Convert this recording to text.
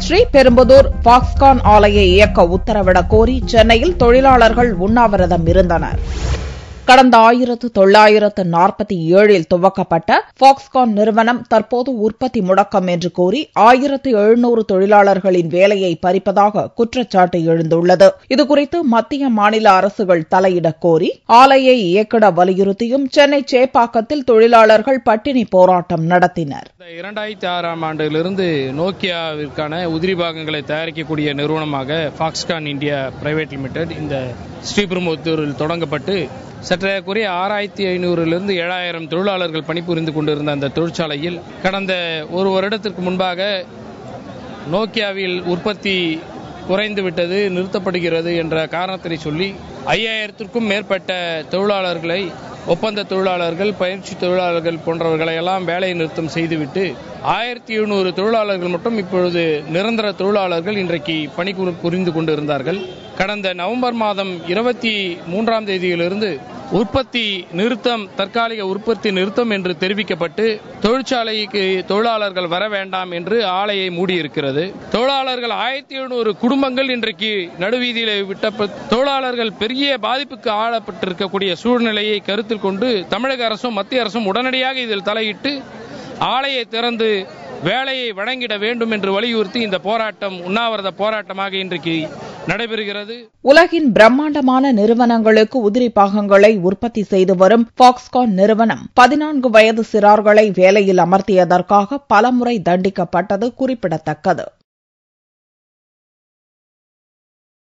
Sriperumbudur Foxconn ஆலையை இயக்க உத்தரவிடக் கோரி சென்னையில் தொழிலாளர்கள் உண்ணாவிரதம் இருந்தனர். கடந்த 1947 துவக்கப்பட்ட பாக்ஸ்கான் நிறுவனம் தற்போது உற்பத்தி முடக்கம் என்று கூறி 1700 தொழிலாளர்களின் வேலையை பறிப்பதாக குற்றச்சாட்டு எழுந்துள்ளது. இதுகுறித்து மத்திய மாநில அரசுகள் தலையிடக் கோரி ஆலையை இயக்கிட வலியுறுத்தியும் சென்னை சேப்பாக்கத்தில் தொழிலாளர்கள் பட்டினி போராட்டம் நடத்தினர். 2006ஆம் ஆண்டிலிருந்து நோக்கியாவிற்கான உதிரி பாகங்களை தயாரிக்கக்கூடிய நிறுவனமாக பாக்ஸ்கான் இந்தியா பிரைவேட் லிமிடெட் இந்த ஸ்ரீபெரும்புதூரில் தொடங்கப்பட்டு சற்றேறக்குறைய 6500 7000 தொழிலாளர்கள் பணிபுரிந்து கொண்டிருந்த அந்த தொழிற்சாலையில் கடந்த ஒரு வருடத்திற்கு முன்பாக நோக்கியாவில் உற்பத்தி குறைந்துவிட்டது, நிறுத்தப்படுகிறது என்ற காரணத்தை சொல்லி 5000க்கும் மேற்பட்ட தொழிலாளர்களை ஒப்பந்த தொழிலாளர்கள், பயிற்சி தொழிலாளர்கள் போன்றவர்களை எல்லாம் வேலை நிறுத்தம் செய்துவிட்டு 1700 தொழிலாளர்கள் மட்டும் இப்பொழுது நிரந்தர தொழிலாளர்கள் இன்றைக்கு பணி புரிந்து கொண்டிருந்தார்கள். கடந்த நவம்பர் மாதம் 23ஆம் தேதியிலிருந்து உற்பத்தி நிறுத்தம், தற்காலிக உற்பத்தி நிறுத்தம் என்று தெரிவிக்கப்பட்டு தொழிற்சாலைக்கு தொழிலாளர்கள் வர வேண்டாம் என்று ஆலையை மூடியிருக்கிறது. தொழிலாளர்கள் 1700 குடும்பங்கள் இன்றைக்கு நடுவீதியில் விட்ட தொழிலாளர்கள் பெரிய பாதிப்புக்கு ஆளப்பட்டிருக்கக்கூடிய சூழ்நிலையை கருத்தில் கொண்டு தமிழக அரசும் மத்திய அரசும் உடனடியாக இதில் தலையிட்டு ஆலையை திறந்து வேலையை வழங்கிட வேண்டும் என்று வலியுறுத்தி இந்த போராட்டம் உண்ணாவிரத போராட்டமாக இன்றைக்கு நடைபெறுகிறது. உலகின் பிரம்மாண்டமான நிறுவனங்களுக்கு உதிரி பாகங்களை உற்பத்தி செய்து வரும் பாக்ஸ்கான் நிறுவனம் 14 வயது சிறார்களை வேலையில் அமர்த்தியதற்காக பலமுறை தண்டிக்கப்பட்டது குறிப்பிடத்தக்கது.